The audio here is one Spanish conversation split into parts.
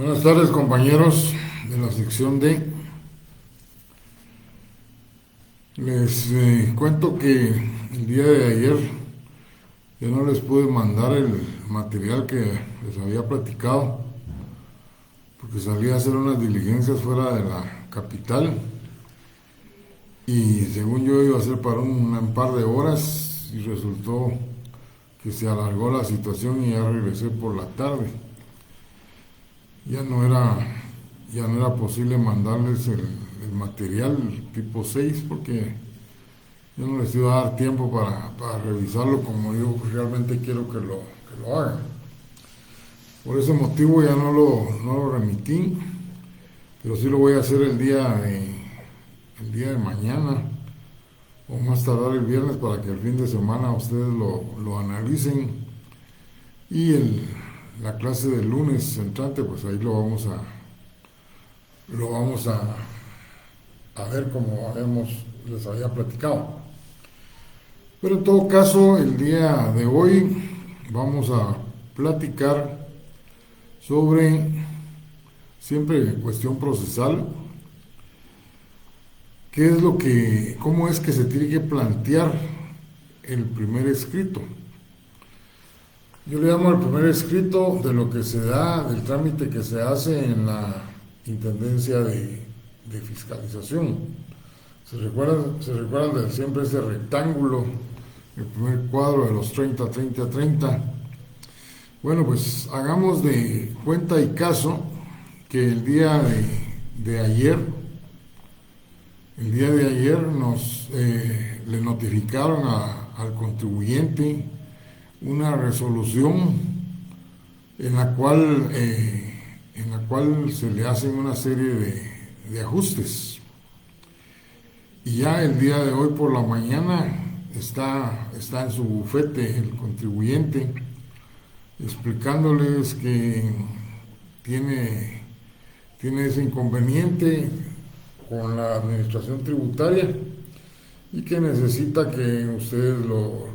Buenas tardes, compañeros de la sección D. Les cuento que el día de ayer yo no les pude mandar el material que les había platicado porque salí a hacer unas diligencias fuera de la capital y según yo iba a ser para un par de horas y resultó que se alargó la situación y ya regresé por la tarde. Ya no era posible mandarles el material tipo 6 porque yo no les iba a dar tiempo para revisarlo como yo realmente quiero que lo hagan. Por ese motivo ya no lo remití, pero sí lo voy a hacer el día de mañana o más tardar el viernes para que el fin de semana ustedes lo analicen y la clase del lunes entrante pues ahí lo vamos a ver como les había platicado. Pero en todo caso, el día de hoy vamos a platicar sobre siempre cuestión procesal, cómo es que se tiene que plantear el primer escrito. Yo le llamo el primer escrito de lo que se da, del trámite que se hace en la Intendencia de Fiscalización. ¿Se recuerdan de siempre ese rectángulo, el primer cuadro de los 30, 30, 30? Bueno, pues hagamos de cuenta y caso que el día de ayer le notificaron al contribuyente una resolución en la cual se le hacen una serie de ajustes. Y ya el día de hoy por la mañana está en su bufete el contribuyente explicándoles que tiene ese inconveniente con la administración tributaria y que necesita que ustedes lo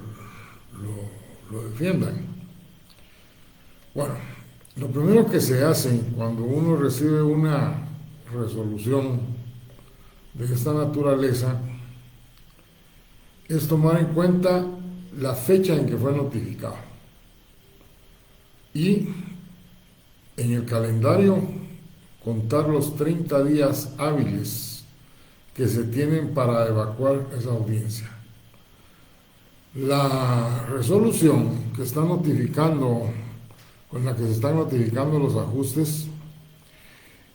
defiendan. Bueno, lo primero que se hace cuando uno recibe una resolución de esta naturaleza es tomar en cuenta la fecha en que fue notificado y en el calendario contar los 30 días hábiles que se tienen para evacuar esa audiencia. La resolución que está notificando, con la que se están notificando los ajustes,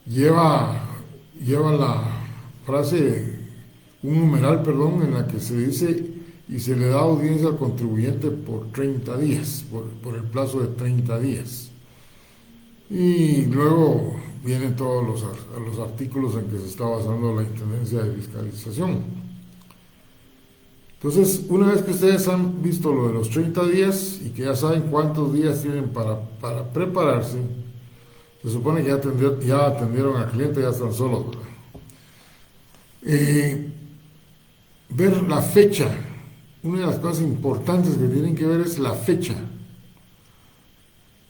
lleva la frase, un numeral, en la que se dice y se le da audiencia al contribuyente por 30 días, por el plazo de 30 días. Y luego vienen todos los artículos en que se está basando la Intendencia de Fiscalización. Entonces, una vez que ustedes han visto lo de los 30 días y que ya saben cuántos días tienen para prepararse, se supone que ya atendieron al cliente, ya están solos, ver la fecha. Una de las cosas importantes que tienen que ver es la fecha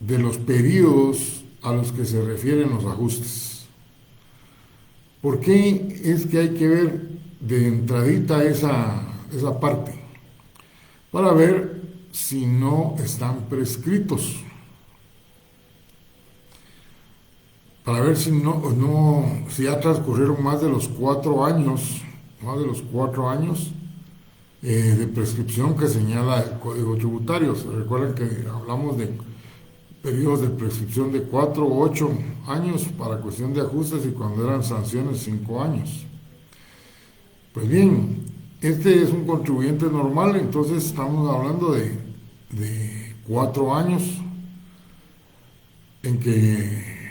de los periodos a los que se refieren los ajustes. ¿Por qué es que hay que ver de entradita esa parte? Para ver si no están prescritos. Para ver si si ya transcurrieron más de los 4 años de prescripción que señala el Código Tributario. Se recuerdan que hablamos de periodos de prescripción de 4 o 8 años para cuestión de ajustes y cuando eran sanciones 5 años. Pues bien, este es un contribuyente normal, entonces estamos hablando de 4 años en que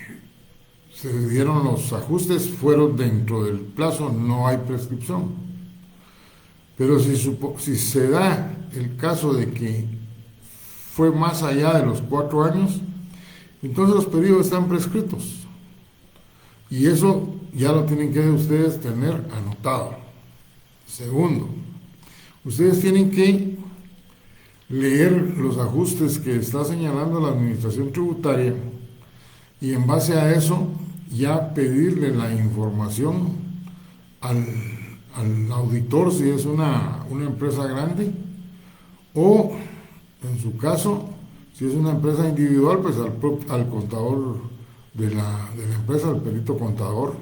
se dieron los ajustes, fueron dentro del plazo, no hay prescripción. Pero si se da el caso de que fue más allá de los 4 años, entonces los periodos están prescritos. Y eso ya lo tienen que ustedes tener anotado. Segundo, ustedes tienen que leer los ajustes que está señalando la Administración Tributaria y en base a eso ya pedirle la información al auditor si es una empresa grande, o en su caso, si es una empresa individual, pues al contador de la empresa, al perito contador,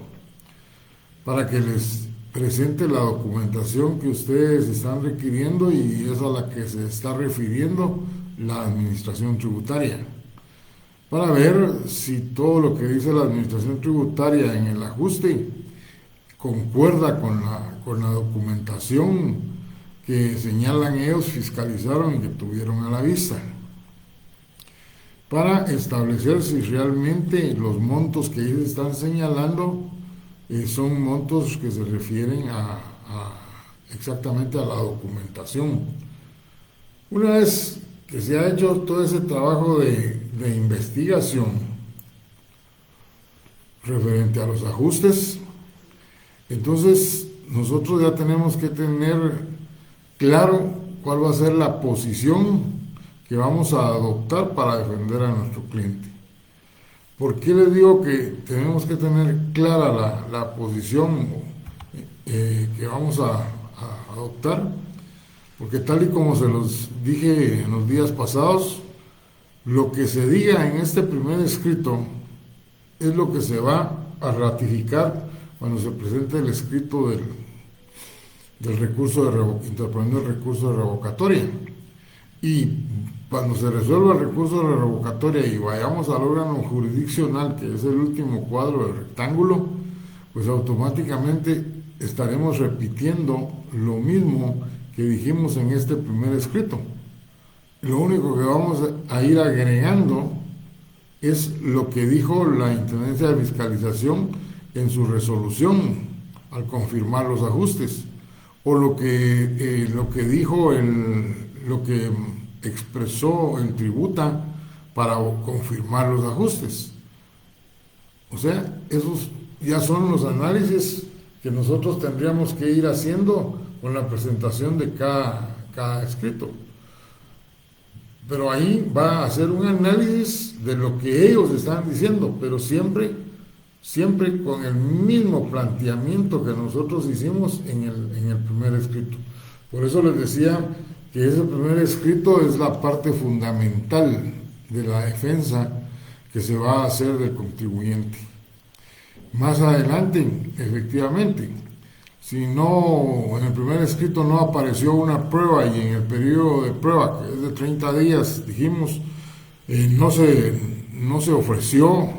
para que les presente la documentación que ustedes están requiriendo y es a la que se está refiriendo la administración tributaria, para ver si todo lo que dice la administración tributaria en el ajuste concuerda con la documentación que señalan ellos, fiscalizaron y que tuvieron a la vista, para establecer si realmente los montos que ellos están señalando son montos que se refieren exactamente a la documentación. Una vez que se ha hecho todo ese trabajo de investigación referente a los ajustes, entonces nosotros ya tenemos que tener claro cuál va a ser la posición que vamos a adoptar para defender a nuestro cliente. ¿Por qué les digo que tenemos que tener clara la posición que vamos a adoptar? Porque tal y como se los dije en los días pasados, lo que se diga en este primer escrito es lo que se va a ratificar cuando se presente el escrito del recurso interponiendo el recurso de revocatoria. Y cuando se resuelva el recurso de revocatoria y vayamos al órgano jurisdiccional, que es el último cuadro del rectángulo, pues automáticamente estaremos repitiendo lo mismo que dijimos en este primer escrito. Lo único que vamos a ir agregando es lo que dijo la Intendencia de Fiscalización en su resolución al confirmar los ajustes, o lo que dijo lo que expresó el tributa para confirmar los ajustes. O sea, esos ya son los análisis que nosotros tendríamos que ir haciendo con la presentación de cada escrito. Pero ahí va a hacer un análisis de lo que ellos están diciendo, pero siempre con el mismo planteamiento que nosotros hicimos en el primer escrito. Por eso les decía que ese primer escrito es la parte fundamental de la defensa que se va a hacer del contribuyente. Más adelante, efectivamente, si no, en el primer escrito no apareció una prueba y en el periodo de prueba, que es de 30 días, dijimos, no se ofreció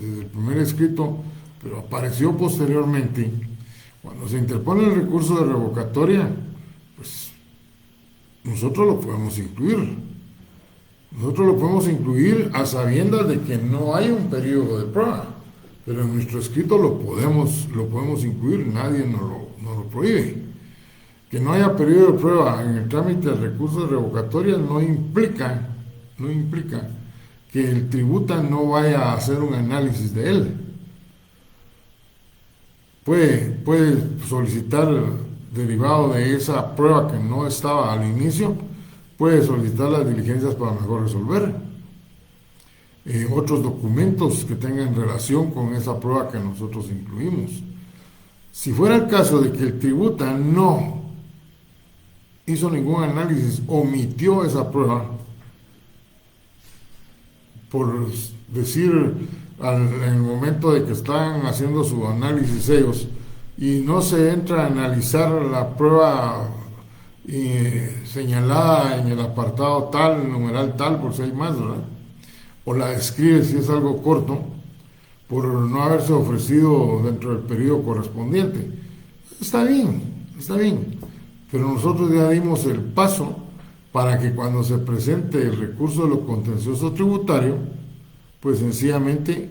desde el primer escrito, pero apareció posteriormente. Cuando se interpone el recurso de revocatoria, pues nosotros lo podemos incluir. Nosotros lo podemos incluir a sabiendas de que no hay un periodo de prueba, pero en nuestro escrito lo podemos incluir, nadie nos lo prohíbe. Que no haya periodo de prueba en el trámite del recurso de revocatoria no implica que el tributa no vaya a hacer un análisis de él. Puede solicitar, derivado de esa prueba que no estaba al inicio, puede solicitar las diligencias para mejor resolver. Otros documentos que tengan relación con esa prueba que nosotros incluimos. Si fuera el caso de que el tributa no hizo ningún análisis, omitió esa prueba, por decir, en el momento de que están haciendo su análisis ellos, y no se entra a analizar la prueba señalada en el apartado tal, numeral tal, por si hay más, ¿verdad? O la describe si es algo corto, por no haberse ofrecido dentro del periodo correspondiente. Está bien, pero nosotros ya dimos el paso para que cuando se presente el recurso de lo contencioso tributario, pues sencillamente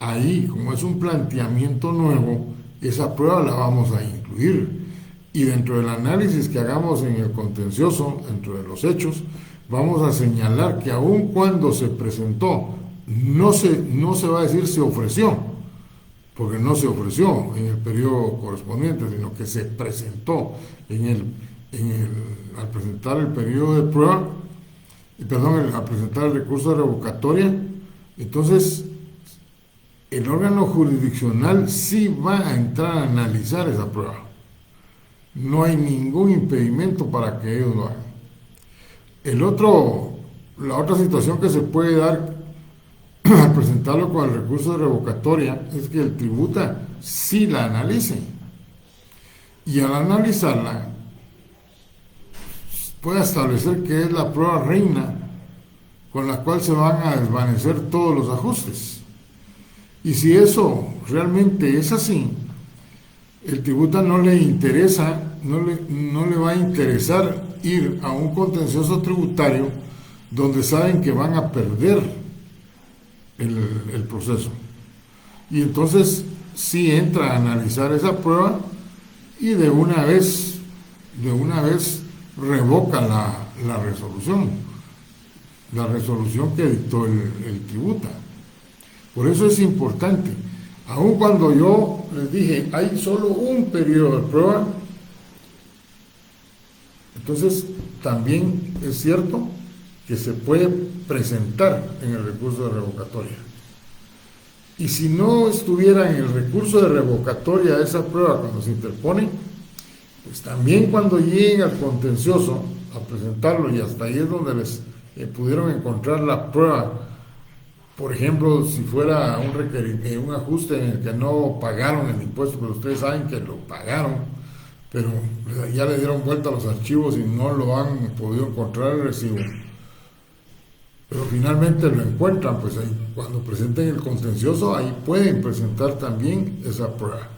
ahí, como es un planteamiento nuevo, esa prueba la vamos a incluir. Y dentro del análisis que hagamos en el contencioso, dentro de los hechos, vamos a señalar que aun cuando se presentó, no se va a decir se ofreció, porque no se ofreció en el periodo correspondiente, sino que se presentó al presentar el periodo de prueba, al presentar el recurso de revocatoria. Entonces el órgano jurisdiccional sí va a entrar a analizar esa prueba. No hay ningún impedimento para que ellos lo hagan. La otra situación que se puede dar al presentarlo con el recurso de revocatoria es que el tributa sí la analice. Y al analizarla, puede establecer que es la prueba reina con la cual se van a desvanecer todos los ajustes. Y si eso realmente es así, el tributa no le interesa, no le va a interesar ir a un contencioso tributario donde saben que van a perder el proceso. Y entonces sí entra a analizar esa prueba y de una vez revoca la resolución que dictó el tributa. Por eso es importante. Aun cuando yo les dije, hay solo un periodo de prueba, entonces también es cierto que se puede presentar en el recurso de revocatoria. Y si no estuviera en el recurso de revocatoria esa prueba cuando se interpone, pues también cuando lleguen al contencioso a presentarlo, y hasta ahí es donde les pudieron encontrar la prueba. Por ejemplo, si fuera un ajuste en el que no pagaron el impuesto, pero ustedes saben que lo pagaron, pero ya le dieron vuelta a los archivos y no lo han podido encontrar el recibo. Pero finalmente lo encuentran, pues ahí, cuando presenten el contencioso, ahí pueden presentar también esa prueba.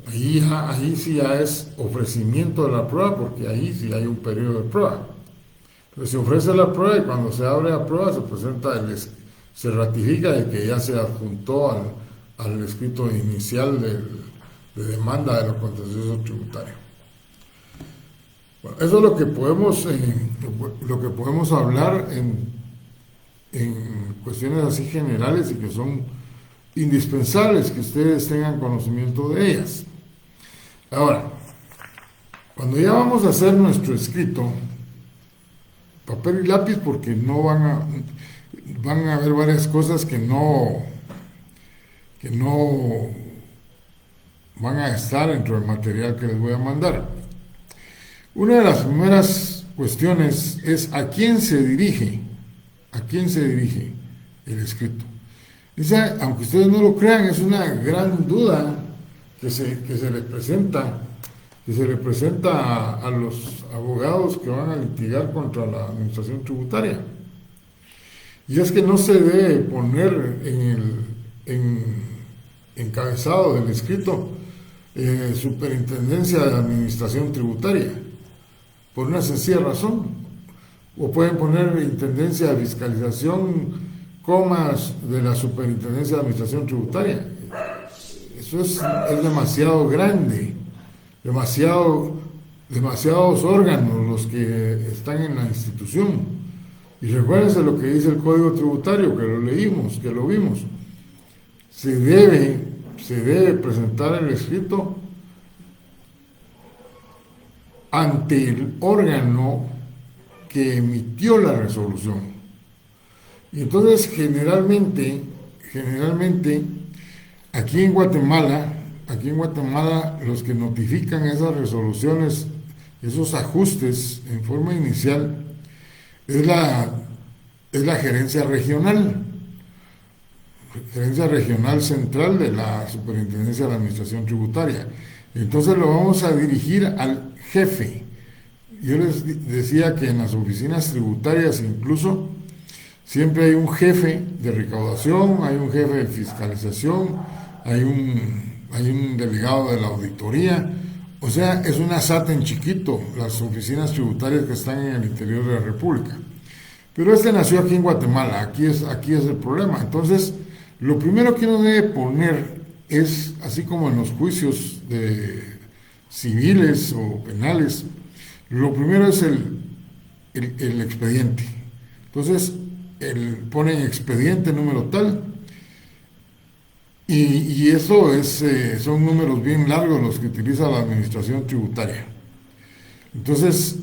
Ahí sí ya es ofrecimiento de la prueba, porque ahí sí hay un periodo de prueba. Entonces se ofrece la prueba y cuando se abre la prueba se ratifica de que ya se adjuntó al escrito inicial de demanda de los contenciosos tributarios. Bueno, eso es lo que podemos hablar en cuestiones así generales y que son indispensables que ustedes tengan conocimiento de ellas. Ahora, cuando ya vamos a hacer nuestro escrito, papel y lápiz, porque no van a haber varias cosas que no van a estar dentro del material que les voy a mandar. Una de las primeras cuestiones es a quién se dirige el escrito. Esa, aunque ustedes no lo crean, es una gran duda que se le presenta a los abogados que van a litigar contra la administración tributaria. Y es que no se debe poner en encabezado del escrito Superintendencia de Administración Tributaria, por una sencilla razón. O pueden poner Intendencia de Fiscalización, comas de la Superintendencia de Administración Tributaria. Eso es demasiado grande, demasiados órganos los que están en la institución. Y recuérdense lo que dice el Código Tributario, que lo leímos, que lo vimos. Se debe presentar el escrito ante el órgano que emitió la resolución. Y entonces generalmente aquí en Guatemala los que notifican esas resoluciones, esos ajustes en forma inicial, es la gerencia regional central de la Superintendencia de la Administración Tributaria. Entonces lo vamos a dirigir al jefe. Yo les decía que en las oficinas tributarias incluso siempre hay un jefe de recaudación, hay un jefe de fiscalización, hay un delegado de la auditoría. O sea, es una SAT en chiquito, las oficinas tributarias que están en el interior de la República. Pero nació aquí en Guatemala, aquí es el problema. Entonces, lo primero que uno debe poner es, así como en los juicios civiles o penales, lo primero es el expediente. Entonces, ponen expediente número tal, y eso son números bien largos los que utiliza la administración tributaria. Entonces,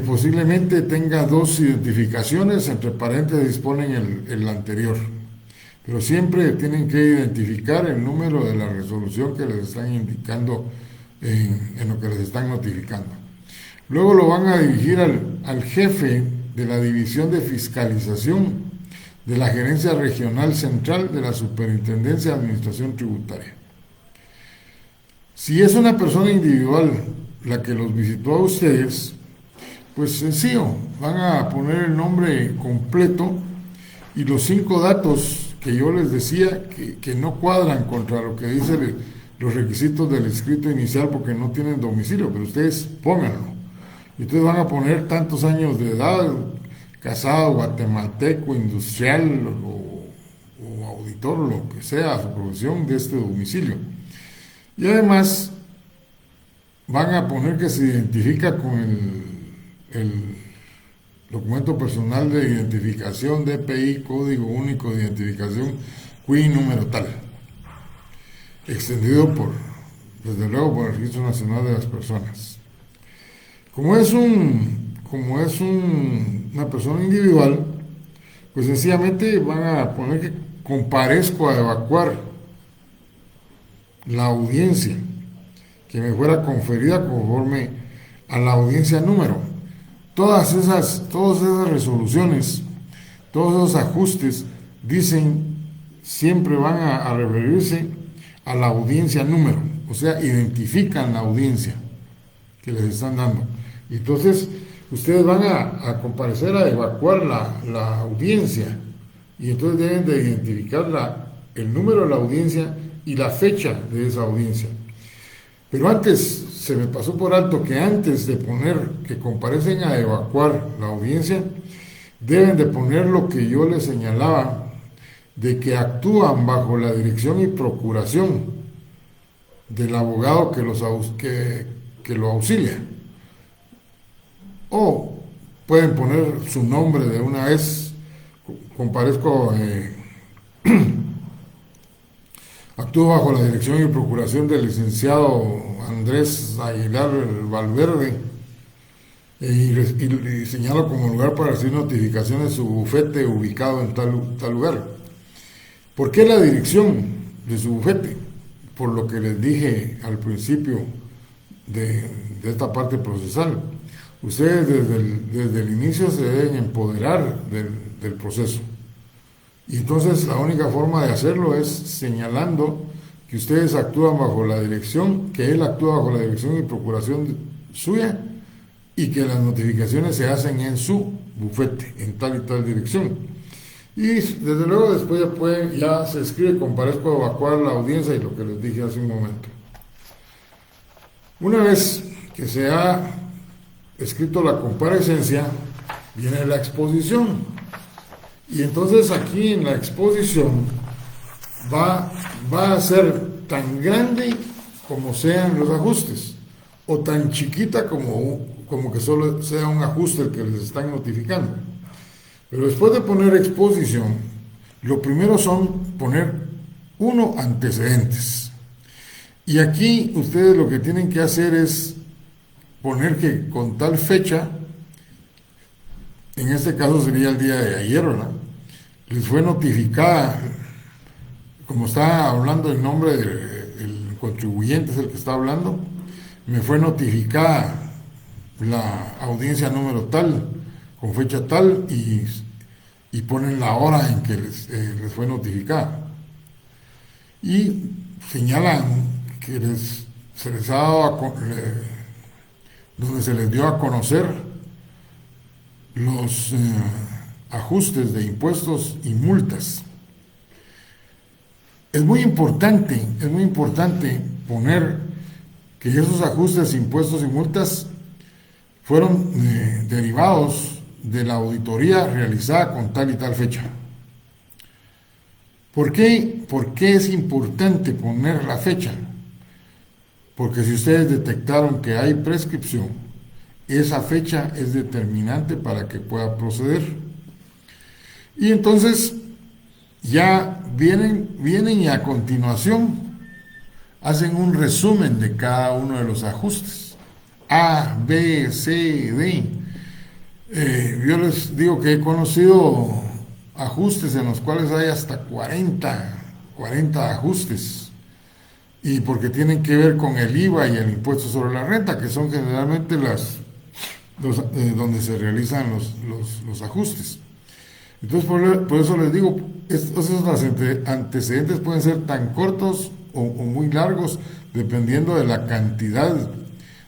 posiblemente tenga dos identificaciones, entre paréntesis ponen el anterior. pero siempre tienen que identificar el número de la resolución que les están indicando en lo que les están notificando. Luego lo van a dirigir al jefe de la División de Fiscalización de la Gerencia Regional Central de la Superintendencia de Administración Tributaria. Si es una persona individual la que los visitó a ustedes, pues sencillo, van a poner el nombre completo y los 5 datos que yo les decía que no cuadran contra lo que dicen los requisitos del escrito inicial porque no tienen domicilio, pero ustedes pónganlo. Y ustedes van a poner tantos años de edad, casado, guatemalteco, industrial o auditor, lo que sea su profesión de este domicilio. Y además van a poner que se identifica con el documento personal de identificación, DPI, Código Único de Identificación, CUI número tal, extendido desde luego por el Registro Nacional de las Personas. Como es una persona individual, pues sencillamente van a poner que comparezco a evacuar la audiencia que me fuera conferida conforme a la audiencia número. Todas esas resoluciones, todos esos ajustes, siempre van a referirse a la audiencia número, o sea, identifican la audiencia que les están dando. Entonces, ustedes van a comparecer a evacuar la audiencia y entonces deben de identificar el número de la audiencia y la fecha de esa audiencia. Pero antes, se me pasó por alto que antes de poner que comparecen a evacuar la audiencia, deben de poner lo que yo les señalaba, de que actúan bajo la dirección y procuración del abogado que lo auxilia. O pueden poner su nombre de una vez, comparezco, actúo bajo la dirección y procuración del licenciado Andrés Aguilar Valverde y señalo como lugar para recibir notificaciones su bufete ubicado en tal lugar. ¿Por qué la dirección de su bufete? Por lo que les dije al principio de esta parte procesal. Ustedes desde el inicio se deben empoderar del proceso. Y entonces la única forma de hacerlo es señalando que ustedes actúan bajo la dirección, que él actúa bajo la dirección y procuración suya, y que las notificaciones se hacen en su bufete, en tal y tal dirección. Y desde luego después ya se escribe, comparezco a evacuar la audiencia y lo que les dije hace un momento. Una vez que se ha escrito la comparecencia, viene la exposición. Y entonces aquí en la exposición va a ser tan grande como sean los ajustes, o tan chiquita como que solo sea un ajuste el que les están notificando. Pero después de poner exposición, lo primero son poner antecedentes. Y aquí ustedes lo que tienen que hacer es poner que con tal fecha, en este caso sería el día de ayer, ¿verdad?, les fue notificada, como está hablando el nombre del contribuyente, es el que está hablando, me fue notificada la audiencia número tal, con fecha tal, y ponen la hora en que les fue notificada. Y señalan que se les ha dado donde se les dio a conocer los ajustes de impuestos y multas. Es muy importante poner que esos ajustes, impuestos y multas fueron derivados de la auditoría realizada con tal y tal fecha. ¿Por qué es importante poner la fecha? Porque si ustedes detectaron que hay prescripción, esa fecha es determinante para que pueda proceder. Y entonces ya vienen y a continuación hacen un resumen de cada uno de los ajustes. A, B, C, D. Yo les digo que he conocido ajustes en los cuales hay hasta 40 ajustes, y porque tienen que ver con el IVA y el impuesto sobre la renta, que son generalmente donde se realizan los ajustes. Entonces, por eso les digo, esos antecedentes pueden ser tan cortos o muy largos, dependiendo de la cantidad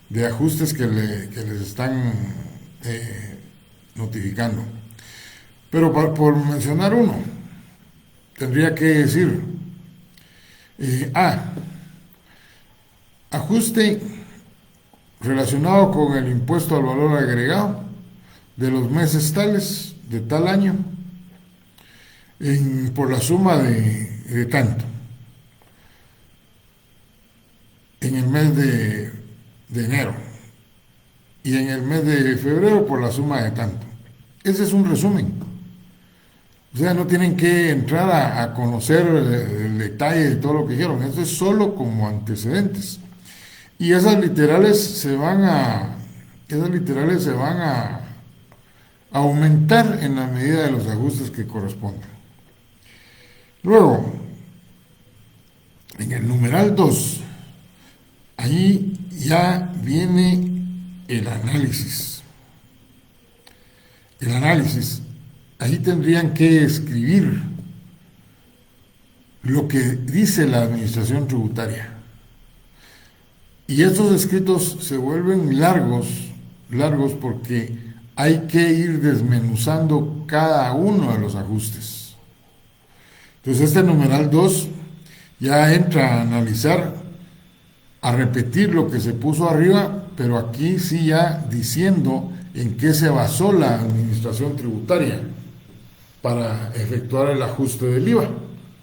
de ajustes que les están notificando. Pero por mencionar uno, tendría que decir, ajuste relacionado con el impuesto al valor agregado de los meses tales, de tal año, por la suma de tanto, en el mes de enero, y en el mes de febrero por la suma de tanto. Ese es un resumen. O sea, no tienen que entrar a conocer el detalle de todo lo que dijeron. Eso es solo como antecedentes. Y esas literales se van a aumentar en la medida de los ajustes que correspondan. Luego, en el numeral 2, ahí ya viene el análisis. El análisis, ahí tendrían que escribir lo que dice la administración tributaria. Y estos escritos se vuelven largos porque hay que ir desmenuzando cada uno de los ajustes. Entonces este numeral 2 ya entra a analizar, a repetir lo que se puso arriba, pero aquí sí ya diciendo en qué se basó la administración tributaria para efectuar el ajuste del IVA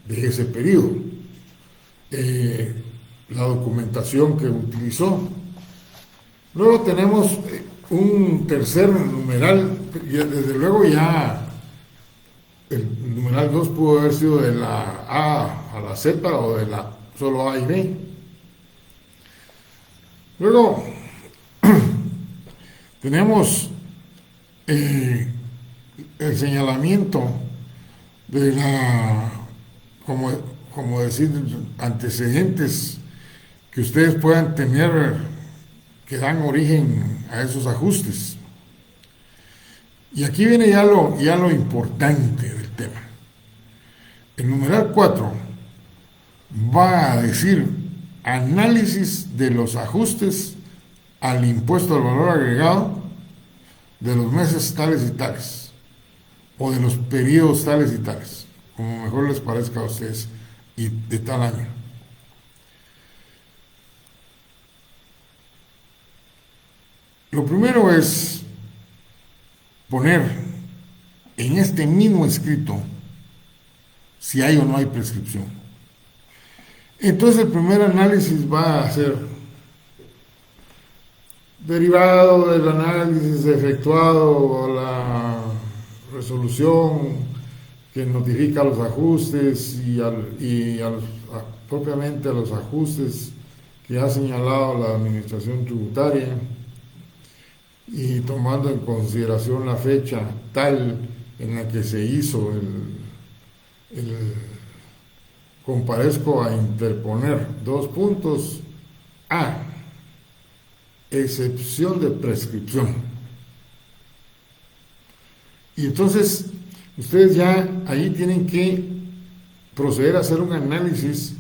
de ese periodo, la documentación que utilizó. Luego tenemos un tercer numeral, y desde luego ya el numeral 2 pudo haber sido de la A a la Z o de la solo A y B. Luego tenemos el señalamiento de como decir, antecedentes que ustedes puedan tener que dan origen a esos ajustes. Y aquí viene ya lo importante del tema. El numeral 4 va a decir análisis de los ajustes al impuesto al valor agregado de los meses tales y tales, o de los periodos tales y tales, como mejor les parezca a ustedes, y de tal año. Lo primero es poner en este mismo escrito si hay o no hay prescripción. Entonces el primer análisis va a ser derivado del análisis efectuado, la resolución que notifica los ajustes propiamente a los ajustes que ha señalado la administración tributaria, y tomando en consideración la fecha tal en la que se hizo comparezco a interponer 2 puntos a excepción de prescripción. Y entonces ustedes ya ahí tienen que proceder a hacer un análisis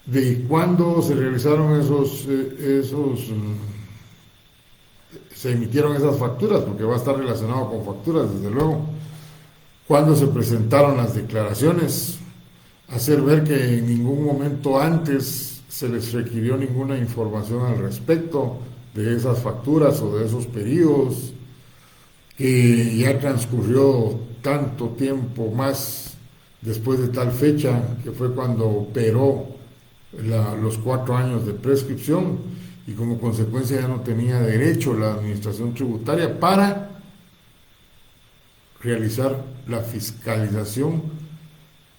de cuándo se realizaron se emitieron esas facturas, porque va a estar relacionado con facturas, desde luego. Cuándo se presentaron las declaraciones, hacer ver que en ningún momento antes se les requirió ninguna información al respecto de esas facturas o de esos periodos, que ya transcurrió tanto tiempo más después de tal fecha, que fue cuando operó los 4 años de prescripción, y como consecuencia ya no tenía derecho la administración tributaria para realizar la fiscalización,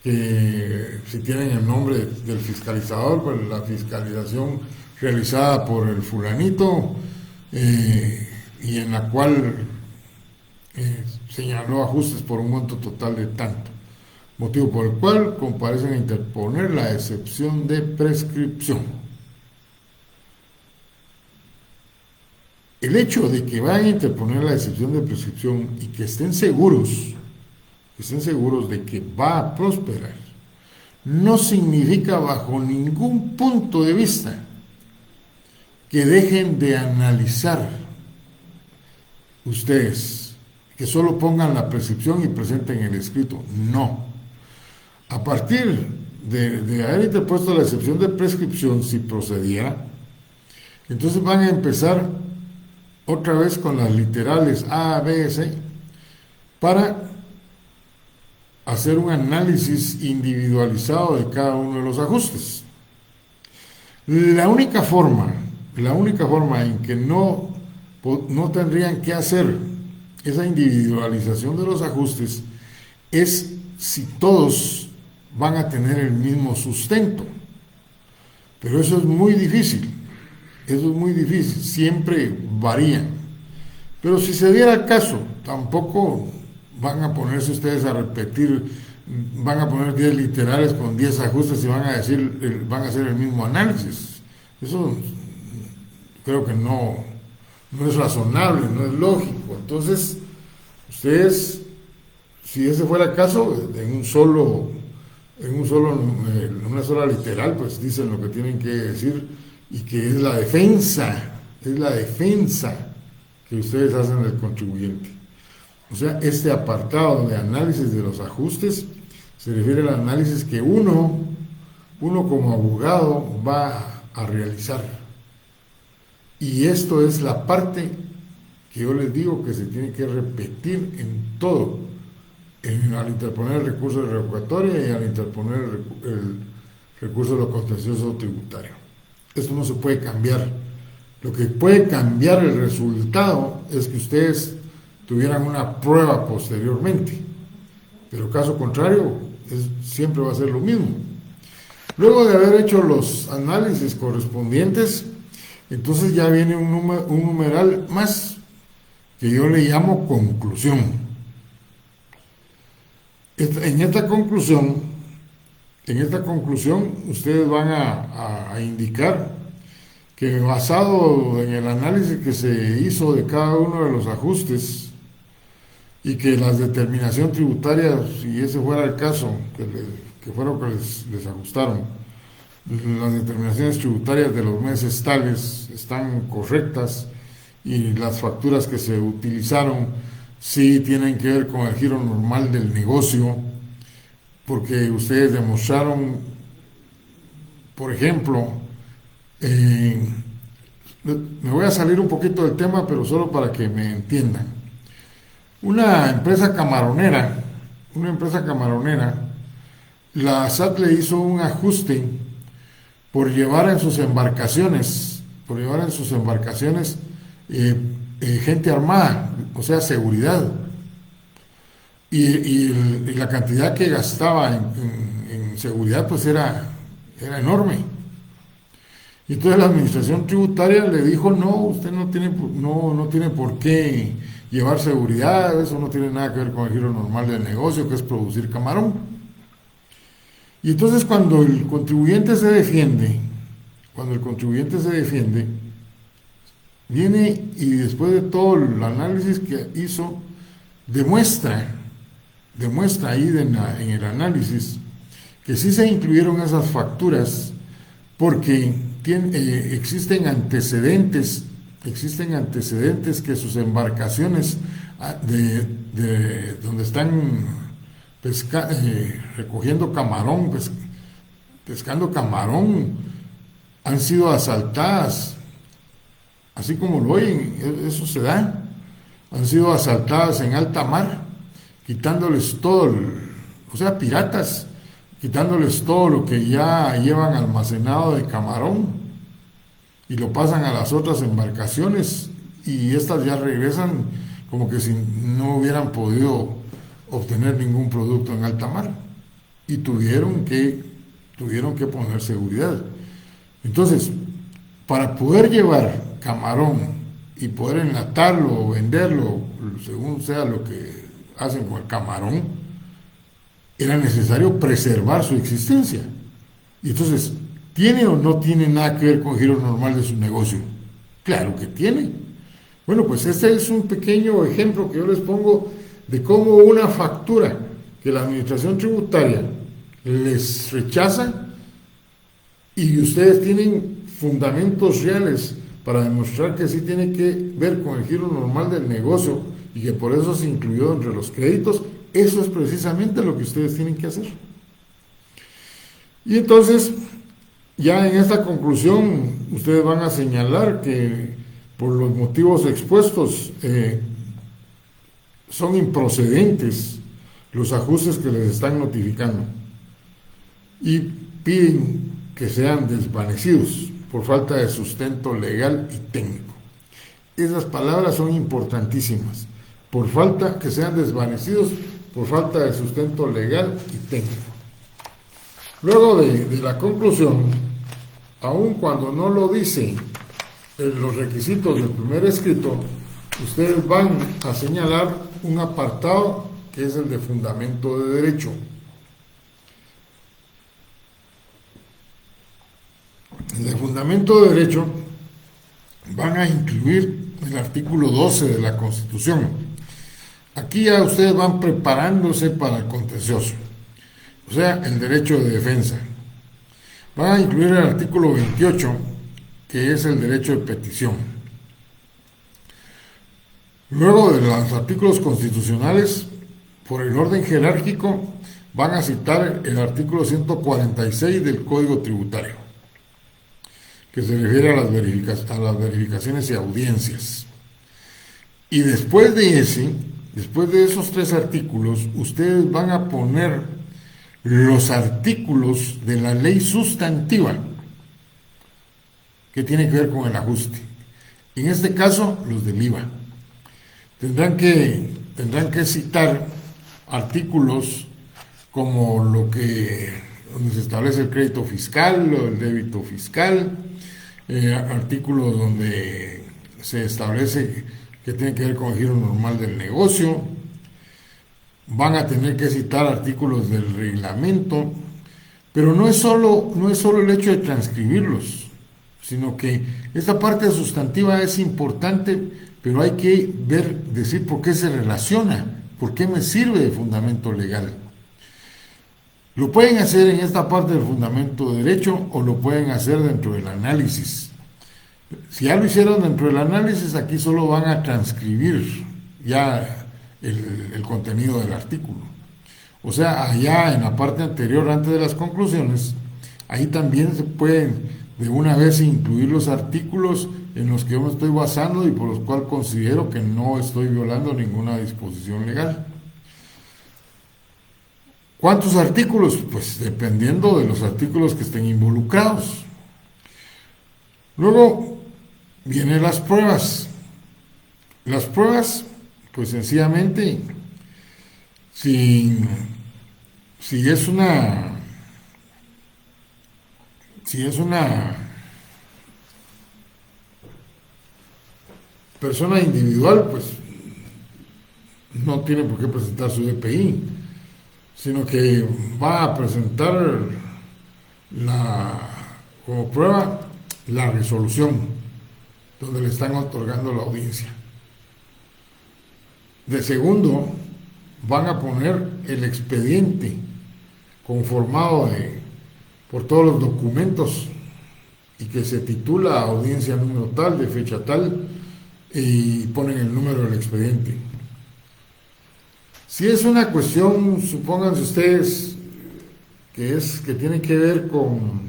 que si tienen el nombre del fiscalizador, pues la fiscalización realizada por el fulanito, y en la cual señaló ajustes por un monto total de tanto, motivo por el cual comparecen a interponer la excepción de prescripción. El hecho de que vayan a interponer la excepción de prescripción y que estén seguros de que va a prosperar, no significa bajo ningún punto de vista que dejen de analizar ustedes, que solo pongan la prescripción y presenten el escrito. No. A partir de haber interpuesto la excepción de prescripción, si procediera, entonces van a empezar otra vez con las literales A, B, C, para hacer un análisis individualizado de cada uno de los ajustes. La única forma en que no tendrían que hacer esa individualización de los ajustes es si todos van a tener el mismo sustento. Pero eso es muy difícil, siempre varían. Pero si se diera el caso, tampoco van a ponerse ustedes a repetir, van a poner 10 literales con 10 ajustes y van a hacer el mismo análisis. Eso creo que no es razonable, no es lógico. Entonces, ustedes, si ese fuera el caso, en una sola literal, pues dicen lo que tienen que decir, y que es la defensa que ustedes hacen del contribuyente. O sea, este apartado de análisis de los ajustes se refiere al análisis que uno como abogado va a realizar. Y esto es la parte que yo les digo que se tiene que repetir en todo, al interponer el recurso de revocatoria y al interponer el recurso de lo contencioso tributario. Esto no se puede cambiar. Lo que puede cambiar el resultado es que ustedes tuvieran una prueba posteriormente, pero caso contrario, siempre va a ser lo mismo. Luego de haber hecho los análisis correspondientes, entonces ya viene un numeral más que yo le llamo conclusión. En esta conclusión ustedes van a indicar que, basado en el análisis que se hizo de cada uno de los ajustes y que las determinaciones tributarias, si ese fuera el caso, que fueron que les ajustaron, las determinaciones tributarias de los meses tales están correctas y las facturas que se utilizaron sí tienen que ver con el giro normal del negocio, porque ustedes demostraron, por ejemplo, me voy a salir un poquito del tema, pero solo para que me entiendan. Una empresa camaronera, la SAT le hizo un ajuste por llevar en sus embarcaciones gente armada, o sea, seguridad. Y la cantidad que gastaba en seguridad pues era enorme. Y entonces la administración tributaria le dijo: no, usted no tiene por qué llevar seguridad, eso no tiene nada que ver con el giro normal del negocio, que es producir camarón. Y entonces cuando el contribuyente se defiende, viene y después de todo el análisis que hizo, demuestra ahí en el análisis que sí se incluyeron esas facturas porque existen antecedentes que sus embarcaciones de donde están recogiendo camarón, pescando camarón, han sido asaltadas, así como lo oyen, eso se da, han sido asaltadas en alta mar, quitándoles todo, o sea, piratas, quitándoles todo lo que ya llevan almacenado de camarón y lo pasan a las otras embarcaciones, y estas ya regresan como que si no hubieran podido obtener ningún producto en alta mar, y tuvieron que poner seguridad. Entonces, para poder llevar camarón y poder enlatarlo o venderlo, según sea lo que hacen con el camarón, era necesario preservar su existencia. Y entonces, ¿tiene o no tiene nada que ver con el giro normal de su negocio? Claro que tiene. Bueno, pues este es un pequeño ejemplo que yo les pongo de cómo una factura que la administración tributaria les rechaza y ustedes tienen fundamentos reales para demostrar que sí tiene que ver con el giro normal del negocio y que por eso se incluyó entre los créditos, eso es precisamente lo que ustedes tienen que hacer. Y entonces, ya en esta conclusión, ustedes van a señalar que por los motivos expuestos son improcedentes los ajustes que les están notificando y piden que sean desvanecidos por falta de sustento legal y técnico. Esas palabras son importantísimas. Por falta que sean desvanecidos por falta de sustento legal y técnico. Luego de la conclusión, aun cuando no lo dicen los requisitos del primer escrito, ustedes van a señalar un apartado que es el de fundamento de derecho. En el fundamento de derecho van a incluir el artículo 12 de la Constitución. Aquí ya ustedes van preparándose para el contencioso, o sea, el derecho de defensa. Van a incluir el artículo 28, que es el derecho de petición. Luego de los artículos constitucionales, por el orden jerárquico, van a citar el artículo 146 del Código Tributario, que se refiere a las verificaciones y audiencias. Y después de esos tres artículos, ustedes van a poner los artículos de la ley sustantiva que tiene que ver con el ajuste. En este caso, los del IVA. Tendrán que citar artículos como donde se establece el crédito fiscal o el débito fiscal, artículos donde se establece que tiene que ver con el giro normal del negocio. Van a tener que citar artículos del reglamento, pero no es solo el hecho de transcribirlos, sino que esta parte sustantiva es importante, pero hay que decir por qué se relaciona, por qué me sirve de fundamento legal. Lo pueden hacer en esta parte del fundamento de derecho o lo pueden hacer dentro del análisis. Si ya lo hicieron dentro del análisis, aquí solo van a transcribir ya el contenido del artículo. O sea, allá en la parte anterior, antes de las conclusiones, ahí también se pueden de una vez incluir los artículos en los que yo me estoy basando y por los cuales considero que no estoy violando ninguna disposición legal. ¿Cuántos artículos? Pues dependiendo de los artículos que estén involucrados. Luego vienen las pruebas. Las pruebas, pues sencillamente, si es una persona individual, pues no tiene por qué presentar su DPI, sino que va a presentar como prueba la resolución donde le están otorgando la audiencia. De segundo, van a poner el expediente conformado por todos los documentos y que se titula audiencia número tal, de fecha tal, y ponen el número del expediente. Si es una cuestión, supónganse ustedes, que tiene que ver con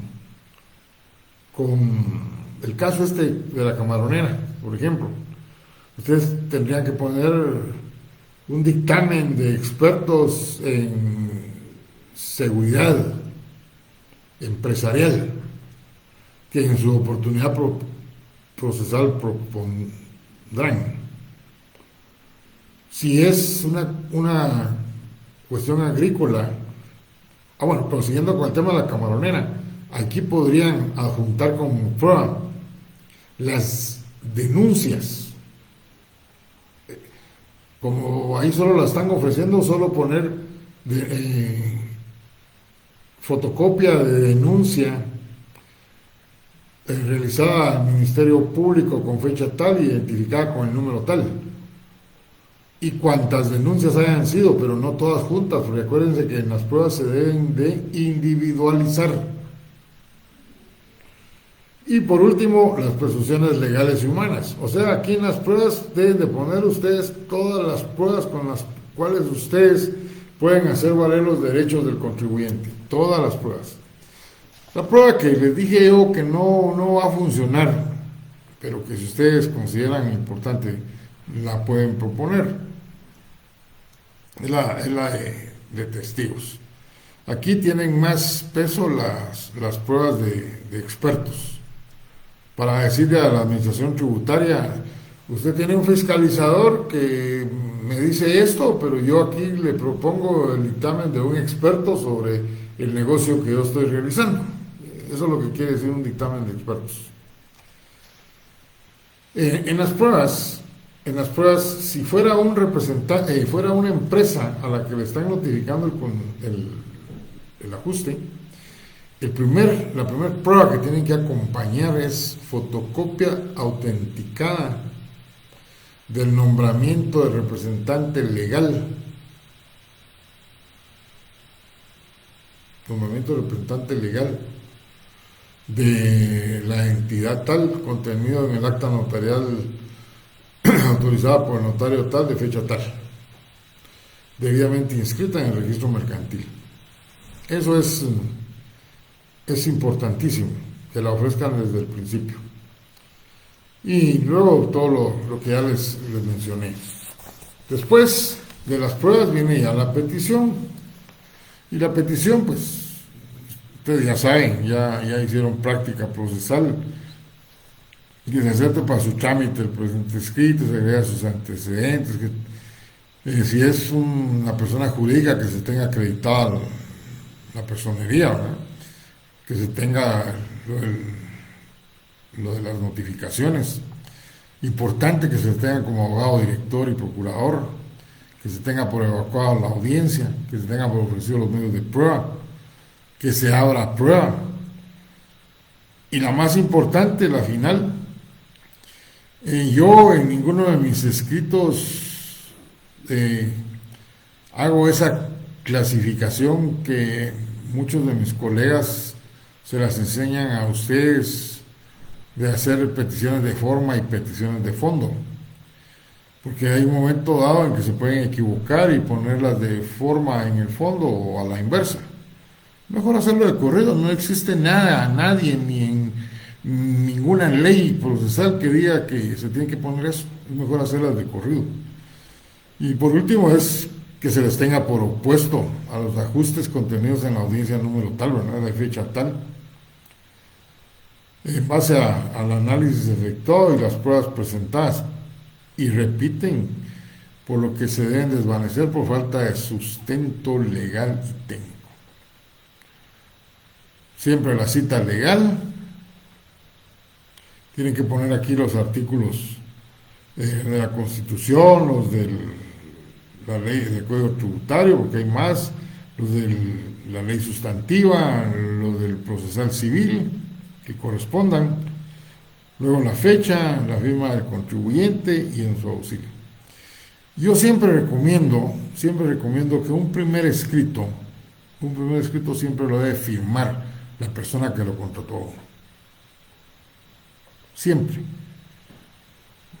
el caso de la camaronera, por ejemplo, ustedes tendrían que poner un dictamen de expertos en seguridad empresarial que en su oportunidad procesal propondrán. Si es una cuestión agrícola, pero siguiendo con el tema de la camaronera, aquí podrían adjuntar como prueba las denuncias como ahí solo la están ofreciendo, solo poner fotocopia de denuncia realizada al Ministerio Público con fecha tal, identificada con el número tal, y cuantas denuncias hayan sido, pero no todas juntas, porque acuérdense que en las pruebas se deben de individualizar. Y por último, las presunciones legales y humanas. O sea, aquí en las pruebas deben de poner ustedes todas las pruebas con las cuales ustedes pueden hacer valer los derechos del contribuyente. Todas las pruebas. La prueba que les dije yo que no va a funcionar, pero que si ustedes consideran importante, la pueden proponer, es la de testigos. Aquí tienen más peso las pruebas de expertos. Para decirle a la administración tributaria, usted tiene un fiscalizador que me dice esto, pero yo aquí le propongo el dictamen de un experto sobre el negocio que yo estoy realizando. Eso es lo que quiere decir un dictamen de expertos. En las pruebas, si fuera un representante, fuera una empresa a la que le están notificando el ajuste, la primera prueba que tienen que acompañar es fotocopia autenticada del nombramiento de representante legal. Nombramiento de representante legal de la entidad tal, contenido en el acta notarial autorizada por el notario tal, de fecha tal, debidamente inscrita en el registro mercantil. Eso es importantísimo, que la ofrezcan desde el principio. Y luego todo lo que ya les mencioné. Después de las pruebas viene ya la petición. Y la petición, pues, ustedes ya saben, ya hicieron práctica procesal, que se acepte para su trámite el presente escrito, se agrega sus antecedentes, si es una persona jurídica, que se tenga acreditada la personería, ¿verdad? Que se tenga lo de las notificaciones, importante que se tenga como abogado, director y procurador, que se tenga por evacuado la audiencia, que se tenga por ofrecido los medios de prueba, que se abra prueba, y la más importante, la final. Yo en ninguno de mis escritos hago esa clasificación que muchos de mis colegas se las enseñan a ustedes, de hacer peticiones de forma y peticiones de fondo, porque hay un momento dado en que se pueden equivocar y ponerlas de forma en el fondo o a la inversa. Mejor hacerlo de corrido. No existe nadie ni en ninguna ley procesal que diga que se tiene que poner eso. Es mejor hacerlas de corrido. Y por último es que se les tenga por opuesto a los ajustes contenidos en la audiencia número tal, ¿verdad?, de fecha tal, en base al análisis efectuado y las pruebas presentadas, y repiten, por lo que se deben desvanecer por falta de sustento legal y técnico. Siempre la cita legal. Tienen que poner aquí los artículos de la Constitución, los de la ley del Código Tributario, porque hay más, los de la ley sustantiva, los del procesal civil, que correspondan, luego la fecha, la firma del contribuyente y en su auxilio. Yo siempre recomiendo que un primer escrito siempre lo debe firmar la persona que lo contrató. Siempre.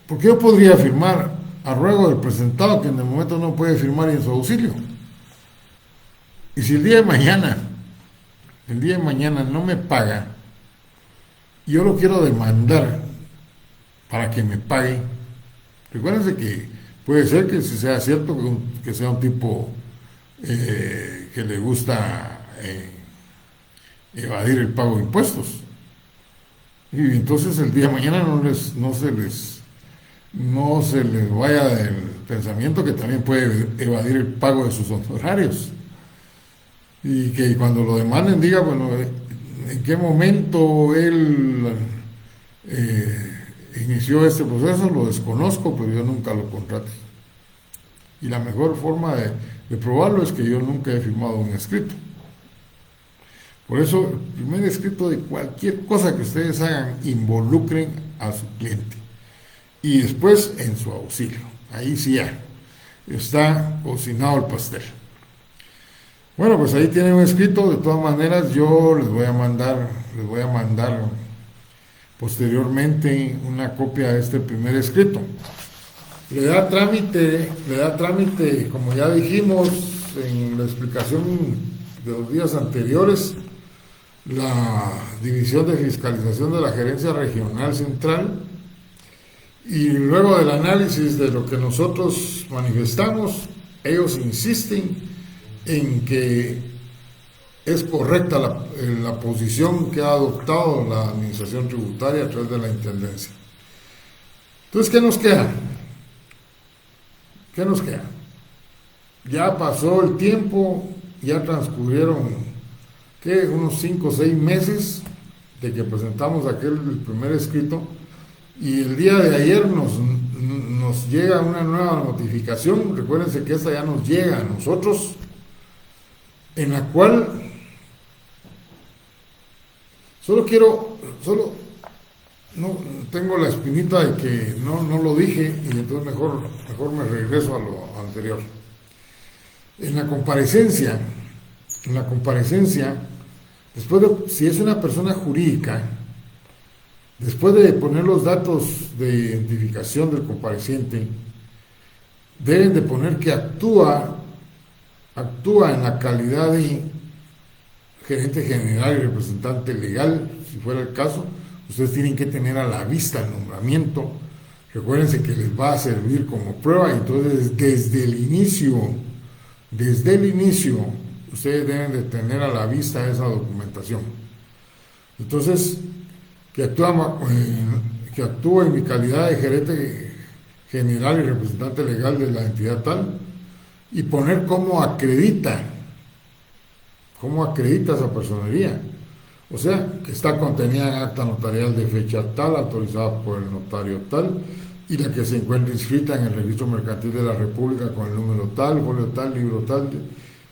Porque yo podría firmar a ruego del presentado, que en el momento no puede firmar en su auxilio. Y si el día de mañana no me paga, yo lo quiero demandar para que me pague. Recuérdense que puede ser que si sea cierto que sea un tipo que le gusta evadir el pago de impuestos. Y entonces el día de mañana no se les vaya del pensamiento que también puede evadir el pago de sus honorarios. Y que cuando lo demanden diga, bueno, en qué momento él inició este proceso, lo desconozco, pero yo nunca lo contraté. Y la mejor forma de probarlo es que yo nunca he firmado un escrito. Por eso, el primer escrito de cualquier cosa que ustedes hagan, involucren a su cliente. Y después en su auxilio. Ahí sí ya está cocinado el pastel. Bueno, pues ahí tienen un escrito. De todas maneras, yo les voy a mandar posteriormente una copia de este primer escrito. Le da trámite, como ya dijimos en la explicación de los días anteriores, la División de Fiscalización de la Gerencia Regional Central, y luego del análisis de lo que nosotros manifestamos, ellos insisten en que es correcta la posición que ha adoptado la Administración Tributaria a través de la Intendencia. Entonces, ¿qué nos queda? ¿Qué nos queda? Ya pasó el tiempo, ya transcurrieron unos 5 o 6 meses de que presentamos el primer escrito, y el día de ayer nos llega una nueva notificación. Recuérdense que esta ya nos llega a nosotros, en la cual no tengo la espinita de que no lo dije, y entonces mejor me regreso a lo anterior. En la comparecencia, si es una persona jurídica, después de poner los datos de identificación del compareciente, deben de poner que actúa en la calidad de gerente general y representante legal, si fuera el caso. Ustedes tienen que tener a la vista el nombramiento. Recuérdense que les va a servir como prueba, entonces desde el inicio, ustedes deben de tener a la vista esa documentación. Entonces, que actúe en mi calidad de gerente general y representante legal de la entidad tal, y poner cómo acredita esa personería. O sea, que está contenida en acta notarial de fecha tal, autorizada por el notario tal, y la que se encuentra inscrita en el registro mercantil de la República con el número tal, folio tal, libro tal,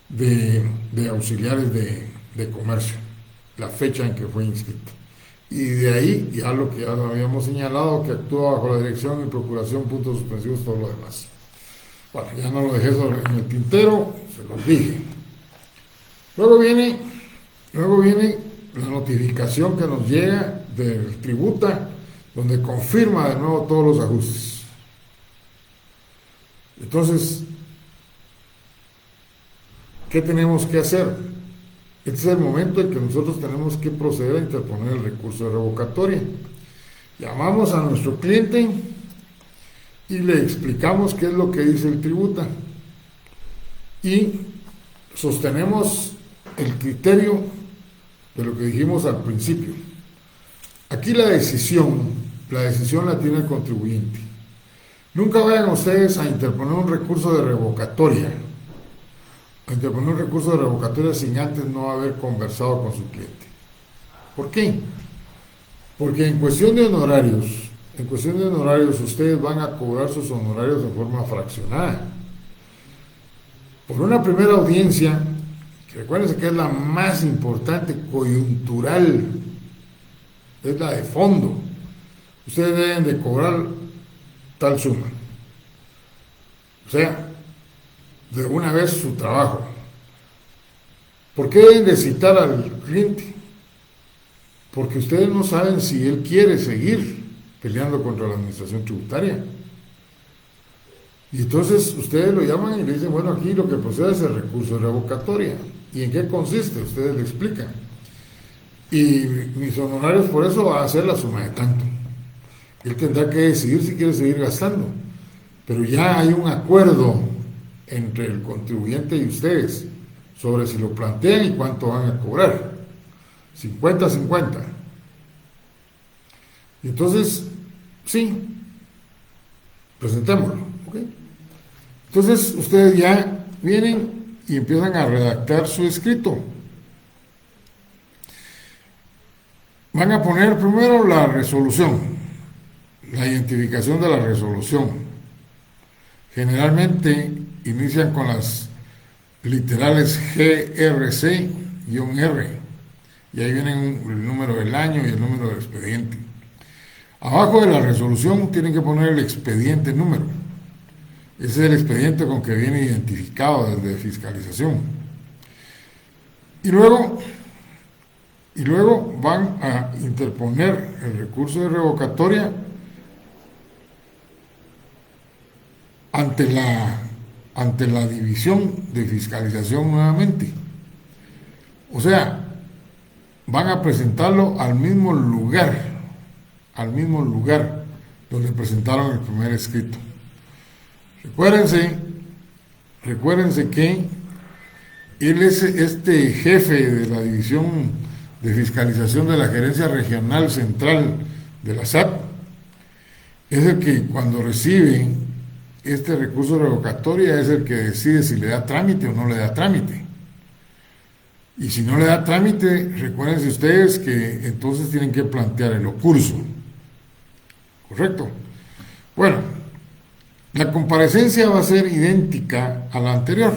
de auxiliares de comercio, la fecha en que fue inscrita. Y de ahí, ya lo que ya habíamos señalado, que actúa bajo la dirección y procuración, puntos suspensivos, todo lo demás. Bueno, ya no lo dejé en el tintero, se los dije. Luego viene la notificación que nos llega del Tributa, donde confirma de nuevo todos los ajustes. Entonces, ¿qué tenemos que hacer? Este es el momento en que nosotros tenemos que proceder a interponer el recurso de revocatoria. Llamamos a nuestro cliente y le explicamos qué es lo que dice el Tributa, y sostenemos el criterio de lo que dijimos al principio. Aquí la decisión la tiene el contribuyente. Nunca vayan ustedes a interponer un recurso de revocatoria, sin antes no haber conversado con su cliente. ¿Por qué? Porque en cuestión de honorarios, ustedes van a cobrar sus honorarios de forma fraccionada. Por una primera audiencia, que recuérdense que es la más importante, coyuntural, es la de fondo, ustedes deben de cobrar tal suma. O sea, de una vez su trabajo. ¿Por qué deben de citar al cliente? Porque ustedes no saben si él quiere seguir peleando contra la administración tributaria. Y entonces ustedes lo llaman y le dicen, bueno, aquí lo que procede es el recurso de revocatoria. ¿Y en qué consiste? Ustedes le explican. Y mis honorarios por eso va a ser la suma de tanto. Él tendrá que decidir si quiere seguir gastando. Pero ya hay un acuerdo entre el contribuyente y ustedes sobre si lo plantean y cuánto van a cobrar. 50-50. Y entonces, sí, presentémoslo. ¿Okay? Entonces, ustedes ya vienen y empiezan a redactar su escrito. Van a poner primero la resolución, la identificación de la resolución. Generalmente inician con las literales GRC-R, y ahí vienen el número del año y el número del expediente. Abajo de la resolución tienen que poner el expediente número. Ese es el expediente con que viene identificado desde fiscalización. Y luego van a interponer el recurso de revocatoria ante la división de fiscalización nuevamente. O sea, van a presentarlo al mismo lugar donde presentaron el primer escrito. Recuérdense que él es este jefe de la división de fiscalización de la Gerencia Regional Central de la SAT, es el que cuando recibe este recurso de revocatoria es el que decide si le da trámite o no le da trámite. Y si no le da trámite, recuérdense ustedes que entonces tienen que plantear el ocurso. ¿Correcto? Bueno, la comparecencia va a ser idéntica a la anterior.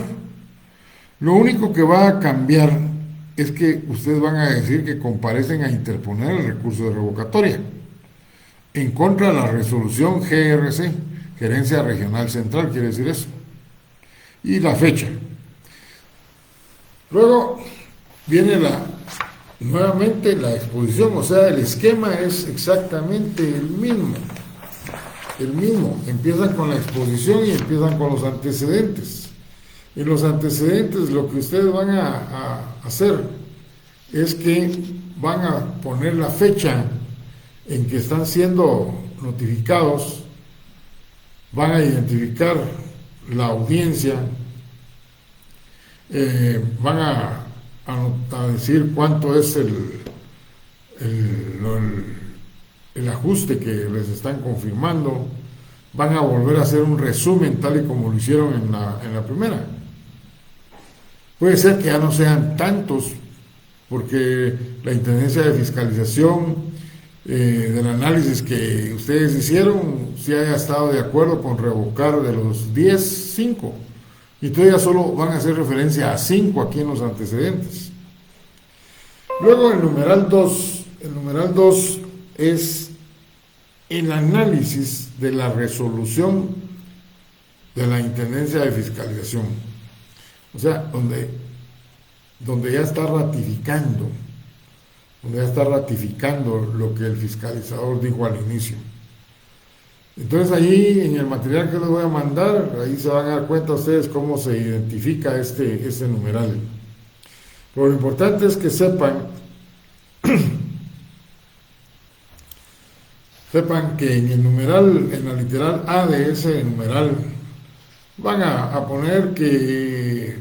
Lo único que va a cambiar es que ustedes van a decir que comparecen a interponer el recurso de revocatoria en contra de la resolución GRC, Gerencia Regional Central, quiere decir eso, y la fecha. Luego viene nuevamente la exposición, o sea, el esquema es exactamente el mismo. Empiezan con la exposición y empiezan con los antecedentes. En los antecedentes lo que ustedes van a hacer es que van a poner la fecha en que están siendo notificados, van a identificar la audiencia, van a decir cuánto es el ajuste que les están confirmando, van a volver a hacer un resumen tal y como lo hicieron en la primera. Puede ser que ya no sean tantos, porque la Intendencia de Fiscalización del análisis que ustedes hicieron sí haya estado de acuerdo con revocar de los 10, 5, y todavía solo van a hacer referencia a 5 aquí en los antecedentes. Luego el numeral 2 es el análisis de la resolución de la Intendencia de Fiscalización, o sea, donde ya está ratificando lo que el fiscalizador dijo al inicio. Entonces ahí en el material que les voy a mandar, ahí se van a dar cuenta ustedes cómo se identifica este numeral. Pero lo importante es que sepan que en el numeral, en la literal A de ese numeral, van a poner que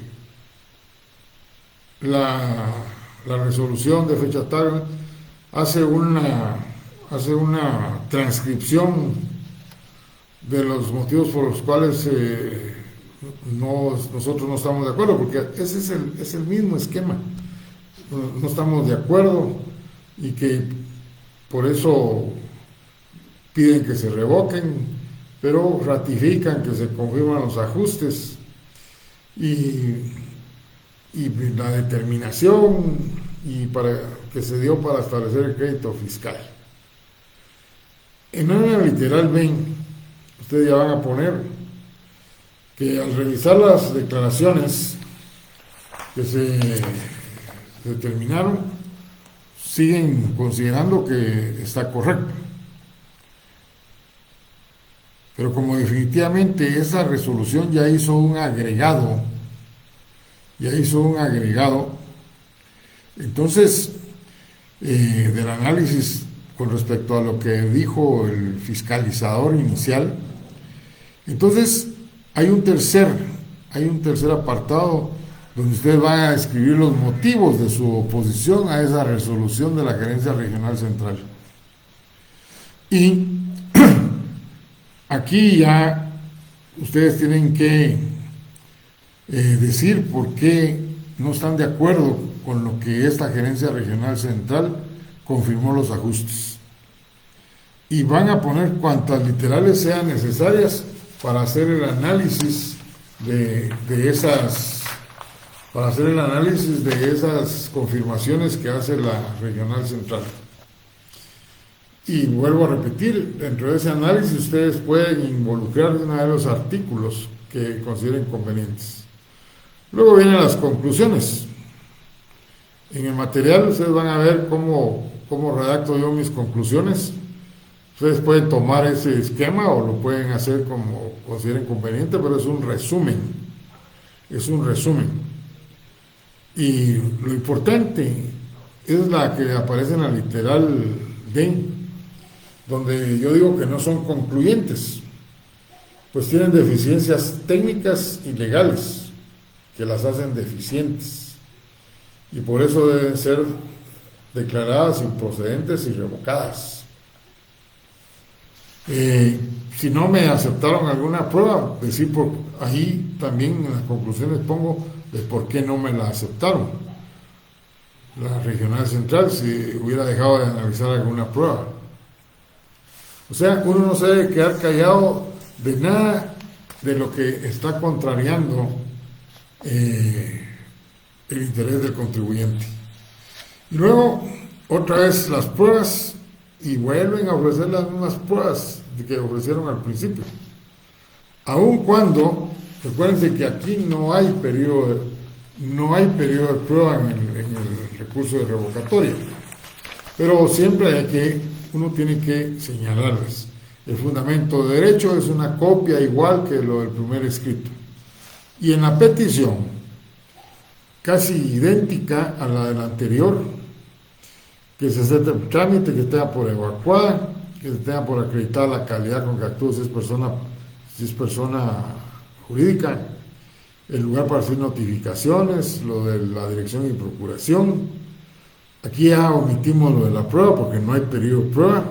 la resolución de fecha tal hace una transcripción de los motivos por los cuales nosotros no estamos de acuerdo, porque ese es el mismo esquema. No estamos de acuerdo y que por eso piden que se revoquen, pero ratifican que se confirman los ajustes y la determinación que se dio para establecer el crédito fiscal. En una literal B, ustedes ya van a poner que al revisar las declaraciones que se determinaron, siguen considerando que está correcto. Pero como definitivamente esa resolución ya hizo un agregado, entonces del análisis con respecto a lo que dijo el fiscalizador inicial, entonces hay un tercer apartado donde ustedes van a escribir los motivos de su oposición a esa resolución de la Gerencia Regional Central. Y aquí ya ustedes tienen que decir por qué no están de acuerdo con lo que esta Gerencia Regional Central confirmó los ajustes. Y van a poner cuantas literales sean necesarias para hacer el análisis de esas, para hacer el análisis de esas confirmaciones que hace la Regional Central. Y vuelvo a repetir, dentro de ese análisis ustedes pueden involucrar una de los artículos que consideren convenientes. Luego vienen las conclusiones. En el material ustedes van a ver cómo redacto yo mis conclusiones. Ustedes pueden tomar ese esquema o lo pueden hacer como consideren conveniente, pero es un resumen. Es un resumen. Y lo importante es la que aparece en la literal D, donde yo digo que no son concluyentes, pues tienen deficiencias técnicas y legales que las hacen deficientes y por eso deben ser declaradas improcedentes y revocadas. Si no me aceptaron alguna prueba, decir por ahí también en las conclusiones pongo de por qué no me la aceptaron la Regional Central si hubiera dejado de analizar alguna prueba. O sea, uno no se debe quedar callado de nada de lo que está contrariando el interés del contribuyente. Y luego, otra vez las pruebas, y vuelven a ofrecer las mismas pruebas que ofrecieron al principio. Aun cuando, recuérdense que aquí no hay periodo de prueba en el recurso de revocatoria, pero siempre uno tiene que señalarles. El fundamento de derecho es una copia igual que lo del primer escrito. Y en la petición, casi idéntica a la del anterior, que se acepte el trámite, que tenga por evacuada, que se tenga por acreditar la calidad con que actúa si es persona jurídica, el lugar para hacer notificaciones, lo de la dirección y procuración. Aquí ya omitimos lo de la prueba porque no hay periodo de prueba,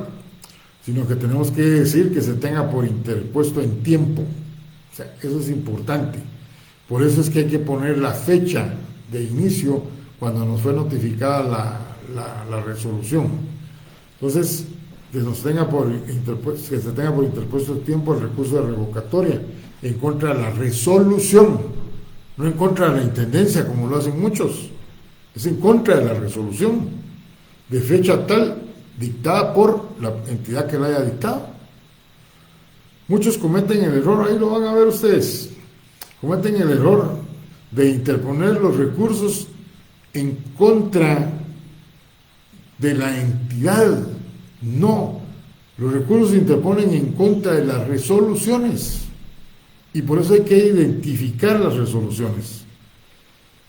sino que tenemos que decir que se tenga por interpuesto en tiempo. O sea, eso es importante. Por eso es que hay que poner la fecha de inicio cuando nos fue notificada la resolución. Entonces, que se tenga por interpuesto el tiempo el recurso de revocatoria en contra de la resolución, no en contra de la intendencia como lo hacen muchos, es en contra de la resolución de fecha tal dictada por la entidad que la haya dictado. Muchos cometen el error, ahí lo van a ver ustedes, cometen el error de interponer los recursos en contra de la entidad. No, los recursos se interponen en contra de las resoluciones y por eso hay que identificar las resoluciones,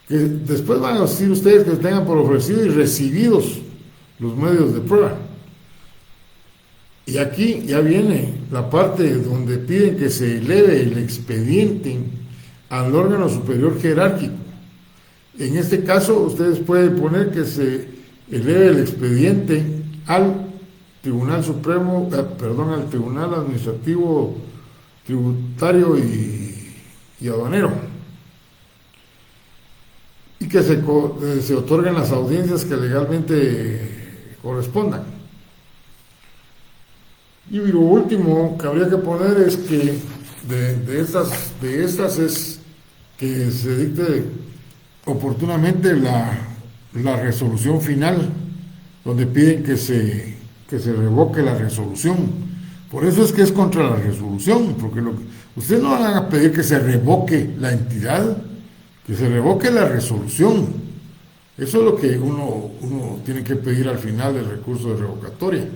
que después van a decir ustedes que tengan por ofrecido y recibidos los medios de prueba. Y aquí ya viene la parte donde piden que se eleve el expediente al órgano superior jerárquico. En este caso, ustedes pueden poner que se eleve el expediente al Tribunal Supremo, al Tribunal Administrativo Tributario y Aduanero, y que se otorguen las audiencias que legalmente correspondan. Y lo último que habría que poner es que de estas es que se dicte oportunamente la resolución final, donde piden que se revoque la resolución. Por eso es que es contra la resolución, porque ustedes no van a pedir que se revoque la entidad, que se revoque la resolución. Eso es lo que uno tiene que pedir al final del recurso de revocatoria.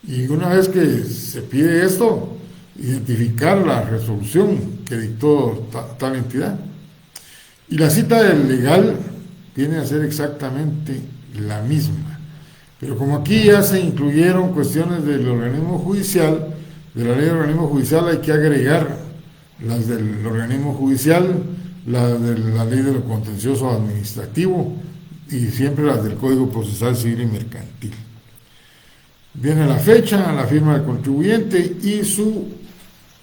Y una vez que se pide esto, identificar la resolución que dictó tal entidad. Y la cita del legal viene a ser exactamente la misma. Pero como aquí ya se incluyeron cuestiones del organismo judicial, de la ley del organismo judicial hay que agregar las del organismo judicial, las de la ley de lo contencioso administrativo y siempre las del Código Procesal Civil y Mercantil. Viene la fecha, la firma del contribuyente y su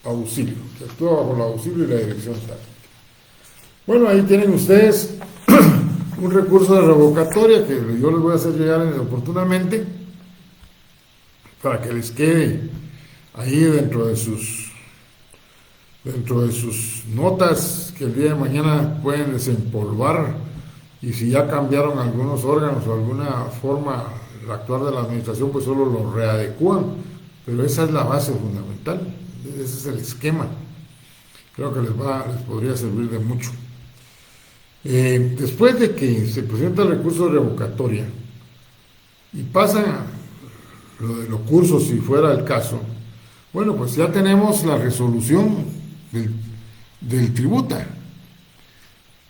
auxilio, que actúa bajo el auxilio y la dirección táctica. Bueno, ahí tienen ustedes un recurso de revocatoria que yo les voy a hacer llegar oportunamente para que les quede ahí dentro de sus dentro de sus notas que el día de mañana pueden desempolvar, y si ya cambiaron algunos órganos o alguna forma de actuar de la administración, pues solo lo readecúan, pero esa es la base fundamental, ese es el esquema. Creo que les podría servir de mucho. Después de que se presenta el recurso de revocatoria y pasa lo de los cursos, si fuera el caso, bueno, pues ya tenemos la resolución del tributa.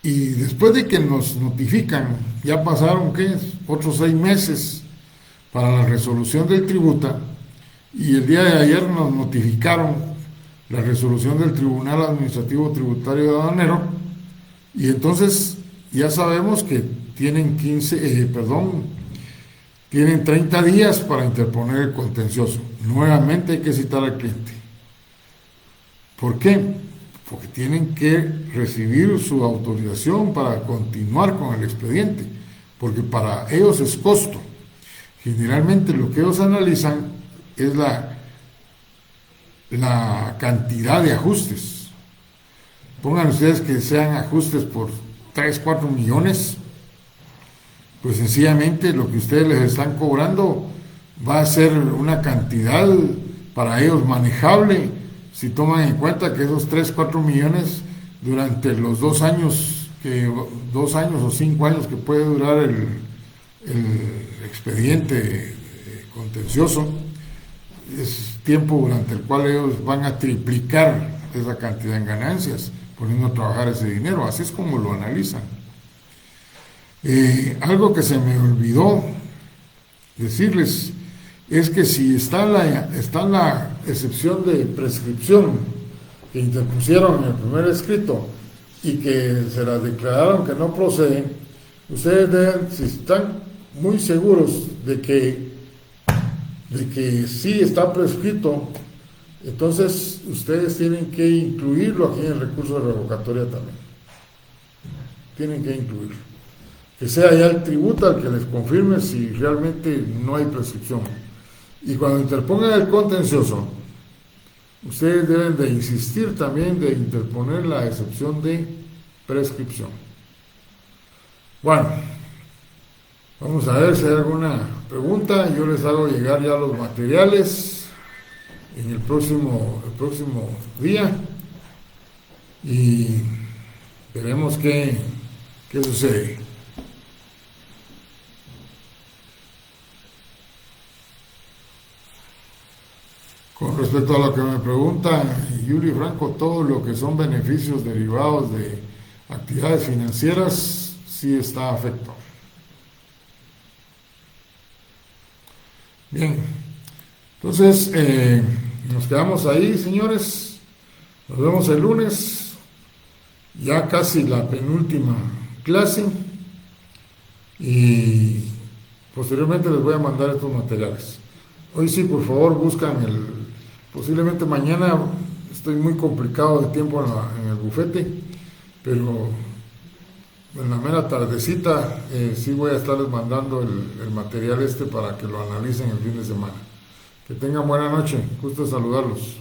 Y después de que nos notifican, ya pasaron, ¿qué? Otros 6 meses para la resolución del tributa, y el día de ayer nos notificaron la resolución del Tribunal Administrativo Tributario de Aduanero, y entonces ya sabemos que tienen 30 días para interponer el contencioso. Nuevamente hay que citar al cliente. ¿Por qué? Porque tienen que recibir su autorización para continuar con el expediente, porque para ellos es costo. Generalmente lo que ellos analizan es la cantidad de ajustes. Pongan ustedes que sean ajustes por 3, 4 millones, pues sencillamente lo que ustedes les están cobrando va a ser una cantidad para ellos manejable, si toman en cuenta que esos 3, 4 millones durante los 2 años, 2 años o 5 años que puede durar el expediente contencioso, es tiempo durante el cual ellos van a triplicar esa cantidad en ganancias, poniendo a trabajar ese dinero. Así es como lo analizan. Algo que se me olvidó decirles es que si está la excepción de prescripción que interpusieron en el primer escrito y que se las declararon que no proceden, ustedes deben, si están muy seguros de que sí está prescrito, entonces ustedes tienen que incluirlo aquí en el recurso de revocatoria también. Tienen que incluirlo. Que sea ya el tributa el que les confirme si realmente no hay prescripción. Y cuando interpongan el contencioso, ustedes deben de insistir también de interponer la excepción de prescripción. Bueno, vamos a ver si hay alguna pregunta. Yo les hago llegar ya los materiales en el próximo día y veremos qué sucede. Con respecto a lo que me pregunta Yuri Franco, todo lo que son beneficios derivados de actividades financieras sí está afectado. Bien, entonces nos quedamos ahí, señores. Nos vemos el lunes, ya casi la penúltima clase, y posteriormente les voy a mandar estos materiales. Hoy sí, por favor, buscan posiblemente mañana. Estoy muy complicado de tiempo en el bufete, pero en la mera tardecita sí voy a estarles mandando el material para que lo analicen el fin de semana. Que tengan buena noche, gusto saludarlos.